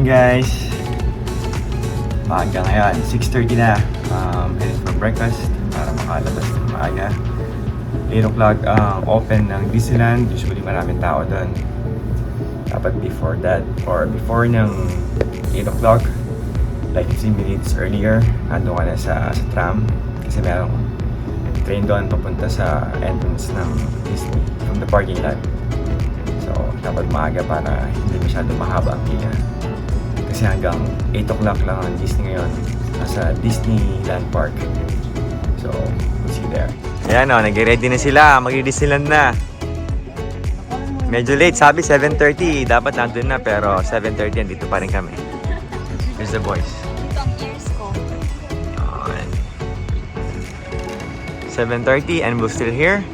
morning guys. Maaga ngayon, 6:30 na. Heading for breakfast para makalabas ng maaga. 8 o'clock open ng Disneyland. Usually maraming tao doon. Dapat before that or before ng 8 o'clock, like 15 minutes earlier, ando ka na sa tram. Kasi merong train doon papunta sa entrance ng Disney from the parking lot. So, dapat maaga para hindi masyado mahaba ang pila. Kasi hanggang 8 o'clock lang ang Disney ngayon. Nasa Disneyland Park. So, we'll see there. Ayan o, nag-ready na sila. Mag-Disneyland na. Medyo late, sabi 7:30. Dapat nandun na, pero 7:30 andito pa rin kami. Here's the boys. 7:30 and we're still here.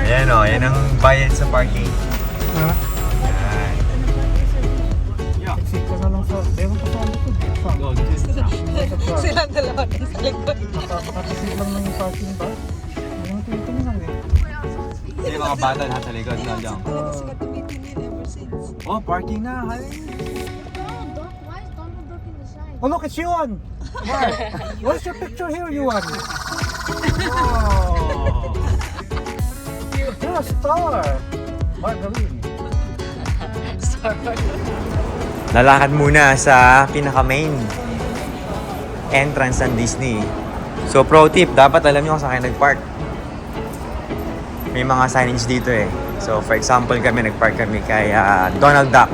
Ayan o, yan ang bayad sa parking. Ha? Ayan. Exit ka na lang sa... Ewan ko sa likod. Silang dalawa din sa likod. Makakasit lang ng parking ba? Hindi mo tumitingin lang eh. Yung mga bata nasa likod na dyan. Talaga sila tumitingin ever since. Oh, parking na. Hi. Oh look, it's Yuan! Mark! What's your picture here, Yuan? Oh! You're a star! Margarine. Lalakad muna sa pinaka-main entrance ng Disney. So, pro tip, dapat alam nyo kung saan kayo nag-park. May mga signage dito eh. So, for example, kami nag-park kami kay Donald Duck.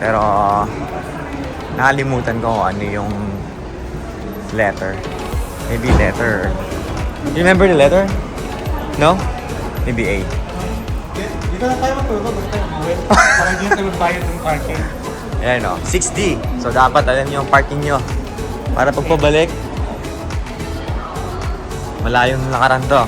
Pero, nakalimutan ko kung ano yung letter. Maybe letter. You remember the letter? No? Maybe A. Dito na tayo matulog. Dito tayo mawin. Parang dito tayo magbayad ng parking. Ayan o, 6D. So, dapat alam nyo yung parking nyo. Para pag pabalik, malayong lakaran to.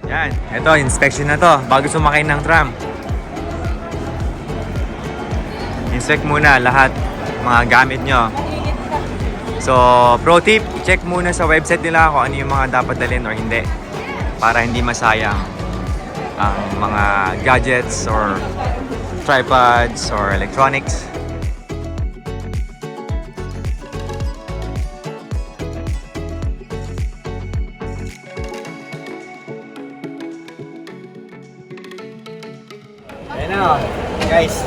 Yan, ito, inspection na to bago sumakay ng tram. Inspect muna lahat mga gamit nyo. So, pro tip, check muna sa website nila kung ano yung mga dapat dalhin or hindi. Para hindi masayang ang mga gadgets or tripods or electronics. Ayan na, guys.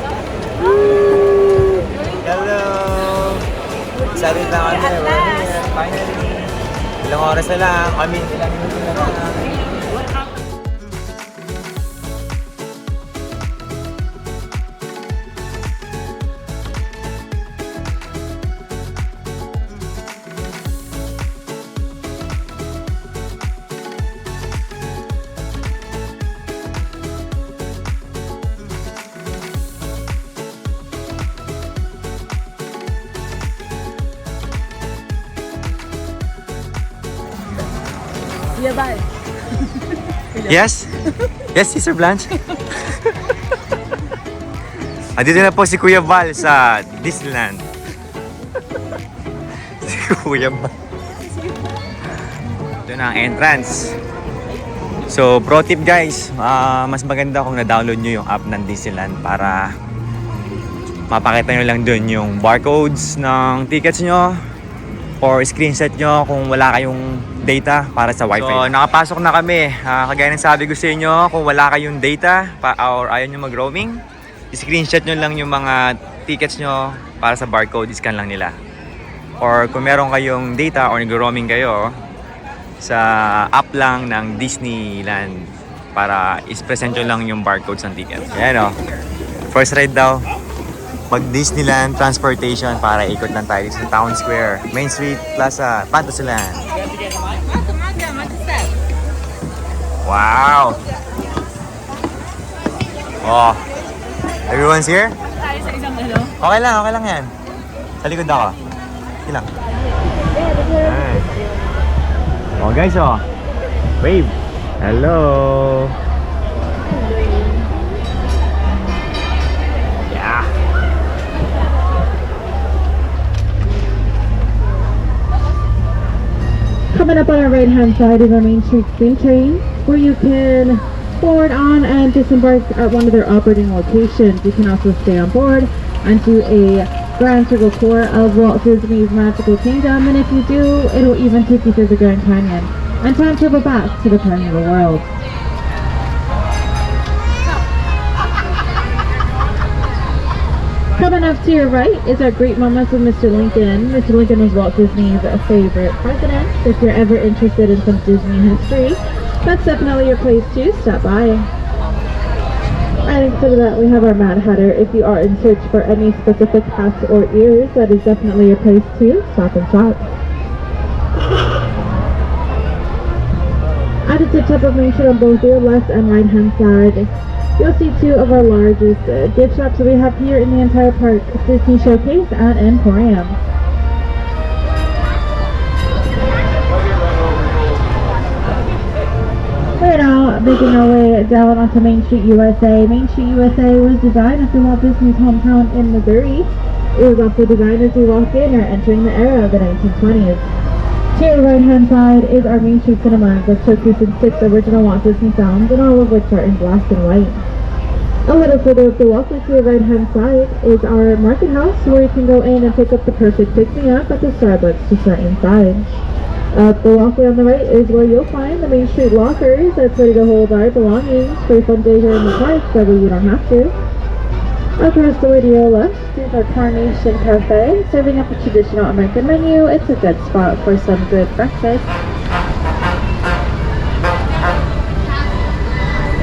Hello! Excited na kami. We're here, finally. Ilang oras na lang. Ilang minuto na lang. Yabal. Yes? Yes, Sister Blanche? Andito na po si Kuya Val sa Disneyland. Si Kuya Val. Ito na ang entrance. So, pro tip guys, mas maganda kung na-download nyo yung app ng Disneyland para mapakita nyo lang dun yung barcodes ng tickets nyo. or screenshot nyo kung wala kayong data para sa wifi. So, nakapasok na kami. Kagaya ng sabi ko sa inyo, kung wala kayong data or ayaw nyo mag-roaming, screenshot nyo lang yung mga tickets nyo para sa barcode, scan lang nila. Or kung meron kayong data or nag-roaming kayo, sa app lang ng Disneyland para is-present nyo lang yung barcodes ng tickets. Ayan o. First ride daw. Pag Disneyland Transportation para ikot lang tayo sa Town Square, Main Street, Plaza, Fantasyland. Wow! Oh, everyone's here? Tayo sa isang ano? Okay lang yan. Sa likod ako. Okay lang. Ayan. Oh guys, oh. Wave. Hello. Yeah. Coming up on our right hand side is our Main Street Steam Train, where you can board on and disembark at one of their operating locations. You can also stay on board and do a Grand Circle tour of Walt Disney's Magical Kingdom, and if you do, it'll even take you through the Grand Canyon and time travel back to the Party of the World. Coming up to your right is our Great Moments with Mr. Lincoln. Mr. Lincoln was Walt Disney's favorite president. If you're ever interested in some Disney history, that's definitely your place to stop by. And instead of that, we have our Mad Hatter. If you are in search for any specific hats or ears, that is definitely your place to stop and shop. At the tip of Main Street on both your left and right hand side, you'll see two of our largest gift shops that we have here in the entire park, Disney Showcase and Emporium. We're now making our way down onto Main Street USA. Main Street USA was designed after Walt Disney's hometown in Missouri. It was also designed as we walk in or entering the era of the 1920s. To your right hand side is our Main Street Cinemas that showcases 6 original Walt Disney films, and all of which are in black and white. A little further up the walkway to your right hand side is our market house, where you can go in and pick up the perfect pick-me-up at the Starbucks just right inside. Up the walkway on the right is where you'll find the Main Street lockers. That's ready to hold our belongings for a fun day here in the park, that way you don't have to. Across the way to your left is our Carnation Cafe, serving up a traditional American menu. It's a good spot for some good breakfast.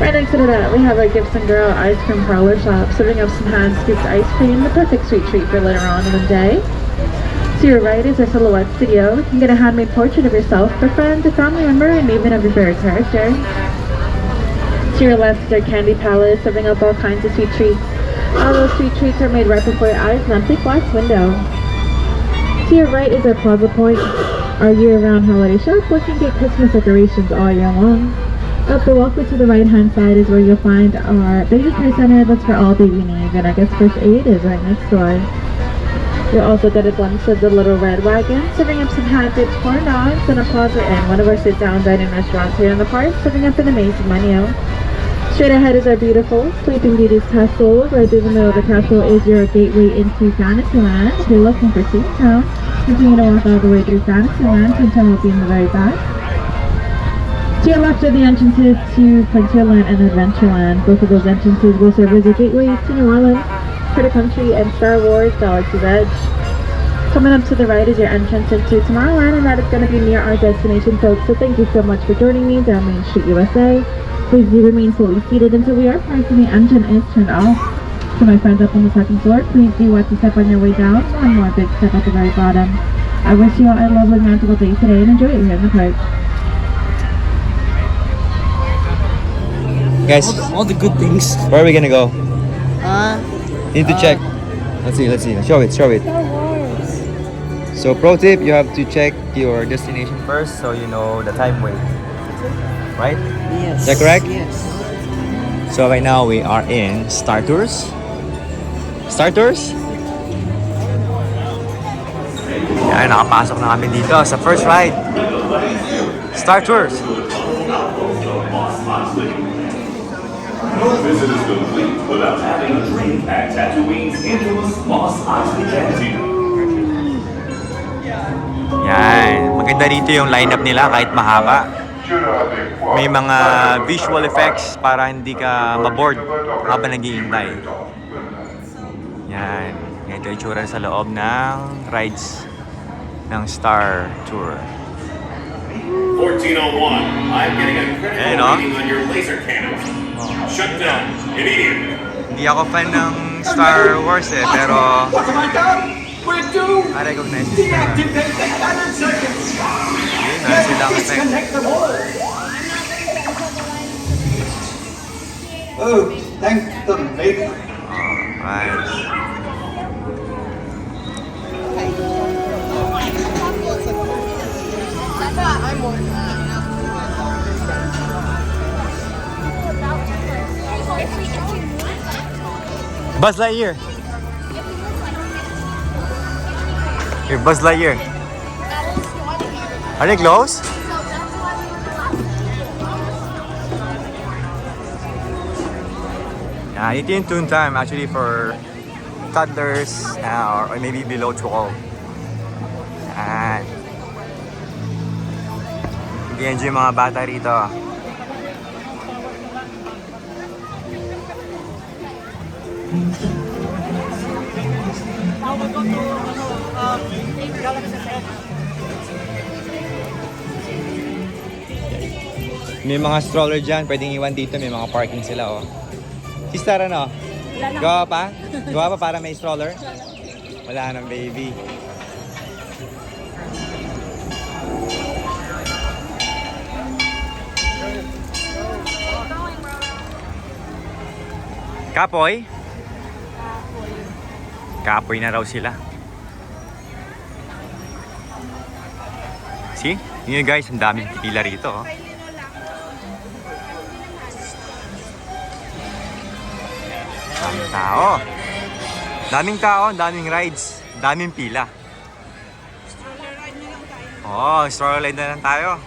Right next to that, we have our Gibson Girl Ice Cream Parlor shop, serving up some hand-scooped ice cream, the perfect sweet treat for later on in the day. To your right is our Silhouette Studio. You can get a handmade portrait of yourself, a friend, a family member, and even of your favorite character. To your left is our Candy Palace, serving up all kinds of sweet treats. All those sweet treats are made right before your eyes in an empty glass window. To your right is our Plaza Point, our year-round holiday shop, where you can get Christmas decorations all year long. Up the walkway to the right-hand side is where you'll find our baby care center. That's for all baby needs, and I guess first aid is right next door. You'll also get a glimpse of the Little Red Wagon, serving up some hand-dipped corn dogs, and a Plaza Inn, one of our sit-down dining restaurants here in the park, serving up an amazing menu. Straight ahead is our beautiful Sleeping Beauty's Castle. Right through the middle of the castle is your gateway into Fantasyland. If you're looking for Seat Town, continue to walk all the way through Fantasyland. Tintin will be in the very back. To your left are the entrances to Frontierland and Adventureland. Both of those entrances will serve as a gateway to New Orleans, Critter Country, and Star Wars Galaxy's Edge. Coming up to the right is your entrance into Tomorrowland, and that is going to be near our destination, folks. So thank you so much for joining me down Main Street USA. Please do remain fully seated until we are parked and the engine is turned off. To my friends up on the second floor, please do watch the step on your way down. One more big step at the very bottom. I wish you all a lovely magical day today and enjoy it here in the park. Guys, All the good things. where are we gonna go? Need to check. Let's see. Show it. So pro tip, you have to check your destination first so you know the time wait. Right? Yes. Is that correct? Yes. So right now we are in Star Tours. Star Tours? Yan, nakapasok na kami dito sa first ride. Star Tours. No visit is complete without having a drink at Tatooine's infamous Mos Eisley Canteen. Yan, Maganda rito yung lineup nila kahit mahaba. May mga visual effects para hindi ka maboard habang naghihintay. Yan. Ito yung itsura sa loob ng rides ng Star Tour. 1401. I'm getting a critical Ayan, no? reading on your laser cannon. Shut down immediately. Hindi ako fan ng Star Wars pero I recognize this na. Yun na silang effect. Oh, thank the maker. Nice. Buzz Lightyear. Here, Buzz Lightyear. Are they close? Yeah, ito yung tune time actually for toddlers or maybe below 12. Yan. Enjoy yung mga bata rito. May mga stroller dyan, pwedeng iwan dito, may mga parking sila oh. Si Star ano? Gawa pa? Gawa pa para may stroller? Wala nang baby. Kapoy? Kapoy na raw sila. See? Yun guys, ang daming pipila rito oh. Daming tao. Daming tao, daming rides, daming pila. Oh, stroller ride na lang tayo.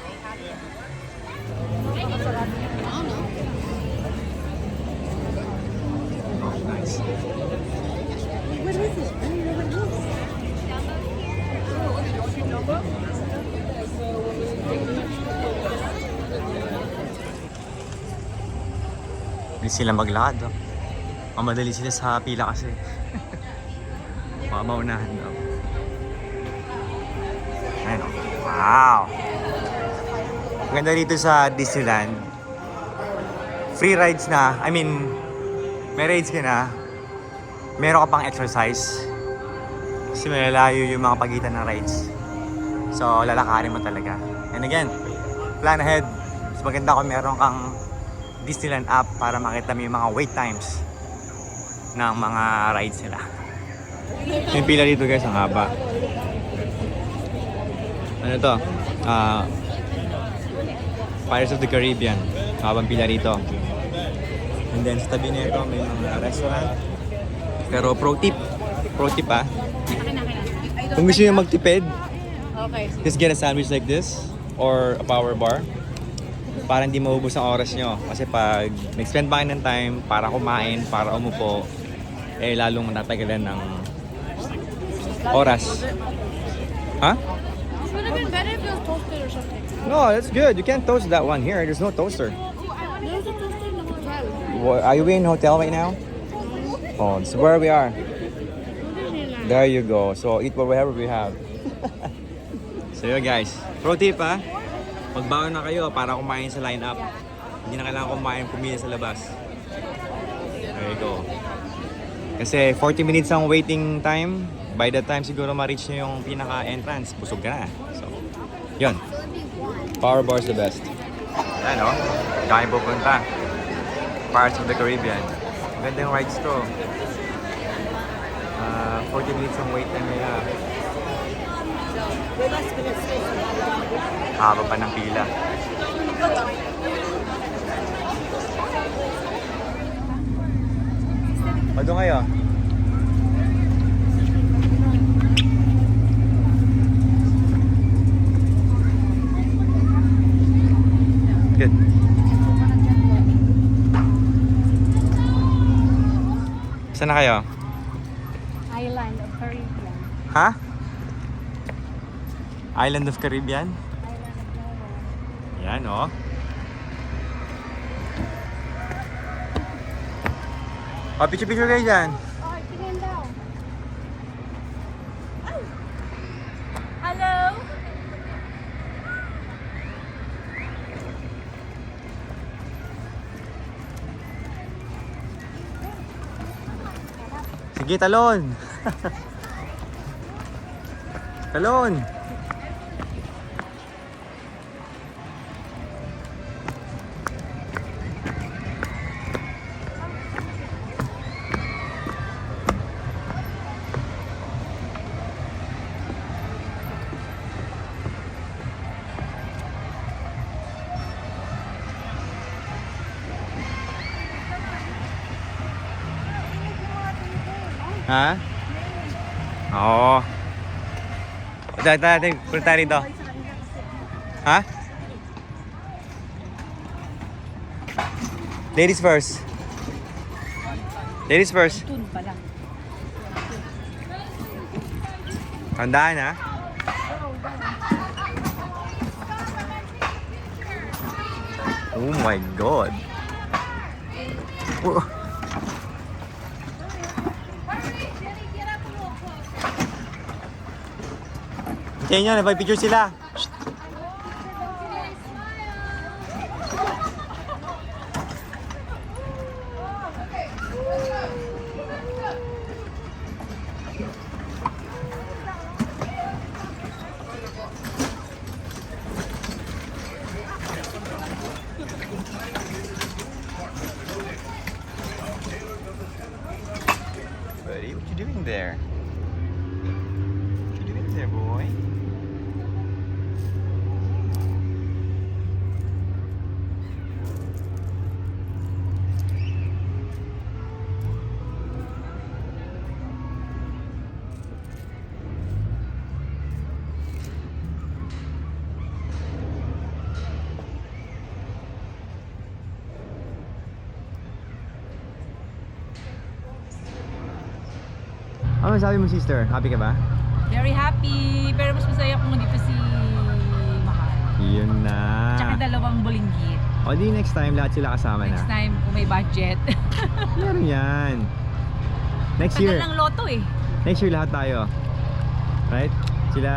Oh, nice. Hindi sila maglakad oh. Mamadali sila sa pila kasi. Maunahan daw. Ayun oh. Wow! Maganda dito sa Disneyland. Free rides na. I mean, may rides ka na. Meron ka pang exercise. Kasi malalayo yung mga pagitan ng rides. So, lalakarin mo talaga. And again, plan ahead. Mas maganda kung meron kang Disneyland app para makita mo yung mga wait times ng mga rides nila. Yung pila dito guys, ang haba. Ano to? Pirates of the Caribbean. Habang pila rito. And then sa tabi nito may mga restaurant. Pero pro tip ah. Kung gusto nyo magtipid, just get a sandwich like this or a power bar. Para hindi maubos ang oras nyo. Kasi pag nag-spend ba kayo ng time para kumain, para umupo, eh lalong matatagalan ng oras. Huh? It would have been better if it was toasted or something. No, that's good. You can't toast that one here. There's no toaster. There's a toaster in the hotel. Are you in a hotel right now? Oh, this is where we are. There you go. So eat whatever we have. So yun guys, pro tip ha. Magbaon na kayo para kumain sa line-up. Hindi na kailangan kumain pumili sa labas. There you go. Kasi 40 minutes ang waiting time. By the time siguro ma-reach nyo yung pinaka-entrance, busog ka na. So, yun. Power bar is the best. Ayan o. Kaya pupunta. Pirates of the Caribbean. Maganda yung rides to. 40 minutes ang wait time nila. Haba pa ng pila. Pado ngayon. Good. Saan na kayo? Island of Caribbean. Ha? Island of Caribbean. Yan, oh. Oh, picture-picture kayo dyan. Okay, tingin daw. Hello? Sige, talon. Talon. Ha? Oo. Dati, punta tayo rito. Ha? Ladies first. Ladies first. Tun pala. Tandaan, ha? Oh my God. Oh. Hintayin nyo, nagpapicture sila. Shh. Buddy, what you doing there? What you doing there, boy? Ano sabi mo, sister? Happy ka ba? Very happy. Pero mas masaya kung dito si Mahal. Yun na. Tsaka dalawang bulinggit. O di next time, lahat sila kasama Next na. time, kung may budget. Meron yan. Next Tagal year. ng loto eh. Next year lahat tayo. Right? Sila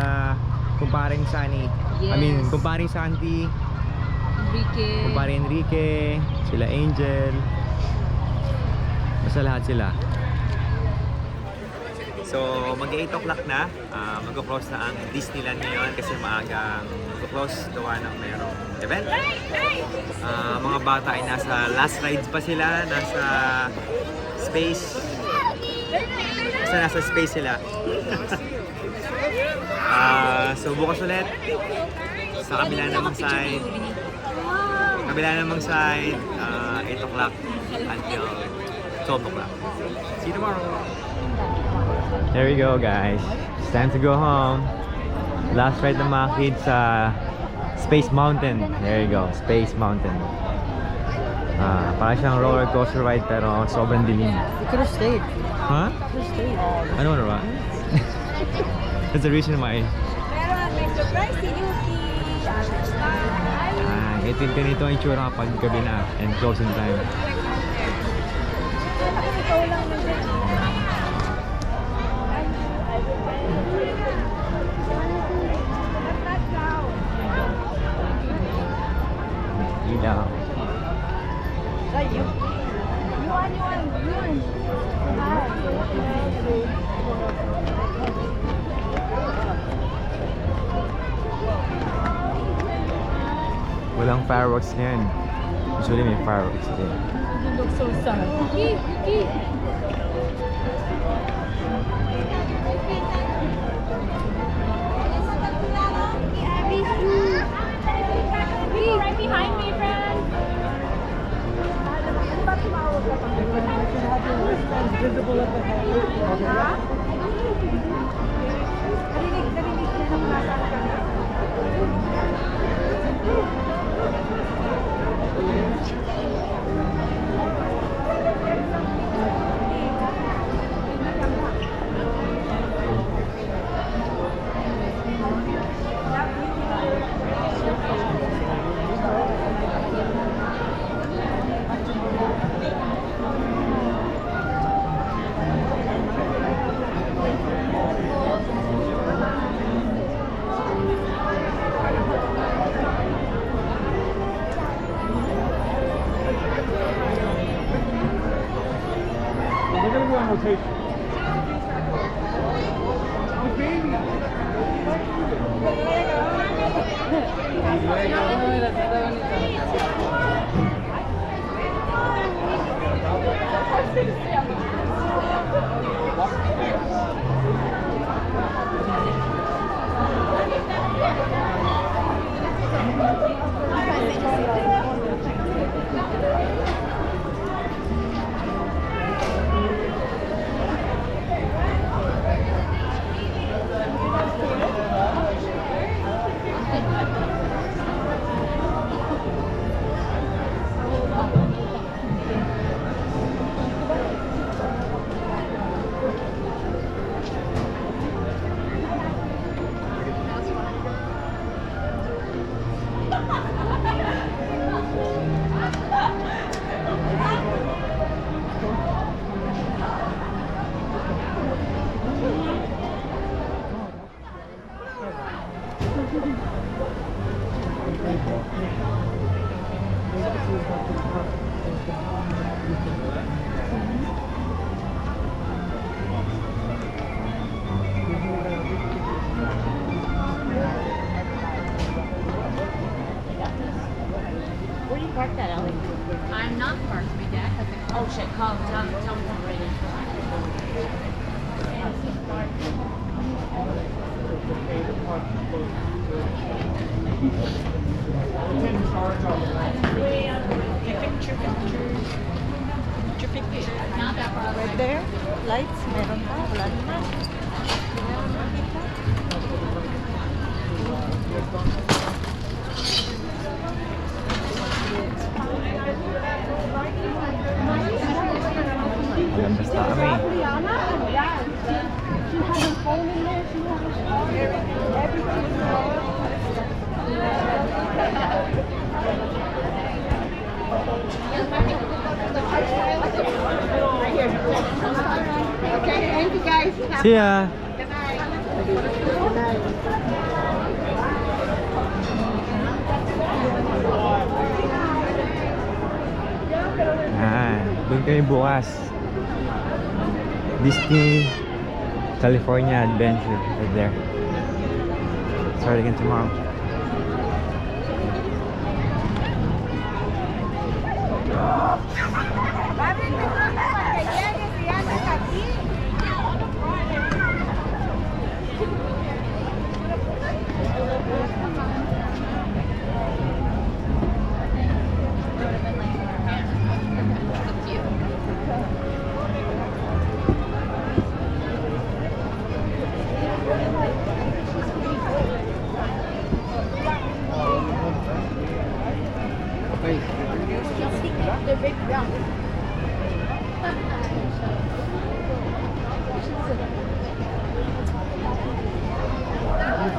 kumparing Sunny. I mean, Yes. kumparing Santi, Enrique. kumparing Enrique, sila Angel. Basta lahat sila. So, mag-8 o'clock na. Mag-close na ang Disneyland ngayon kasi maagang mag-close gawa ng mayroong event. Mga bata ay nasa last rides pa sila. Nasa space. Basta nasa space sila. So, bukas ulit. Sa kabila namang side. Kabila namang side. 8 o'clock until 12 o'clock. See you tomorrow. There we go, guys. It's time to go home. Last ride ng mga kids sa Space Mountain. There you go, Space Mountain. Parang siyang roller coaster ride pero sobrang dilim. You could have stayed. Huh? I don't know, right? That's the reason why. Pero may surprise si Yuki. Ito ganito ang itsura kapag gabi na and closing time. Ilaw. Walang fireworks ngayon. Usually may fireworks din. You look so sad. Yuki. Right behind me, friend. Visible at the head. Where do you park that, Ellie? I'm not parked, my dad has a... Oh shit, tell me to come right in. Not that far away. Right there, lights, meron pa, wala naman. Meron nakita. Alam, basta kami. Okay, thank you guys. See ya! Good night. Doon kami bukas. Disney California Adventure right there. Start again tomorrow. The big round.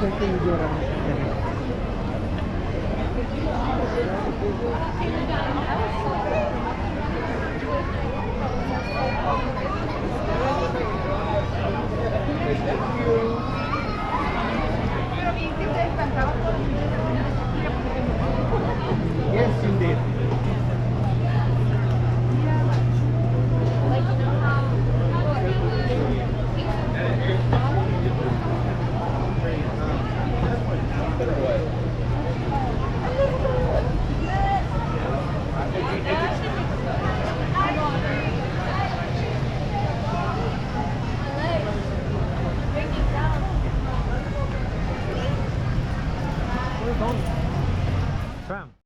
Thank you.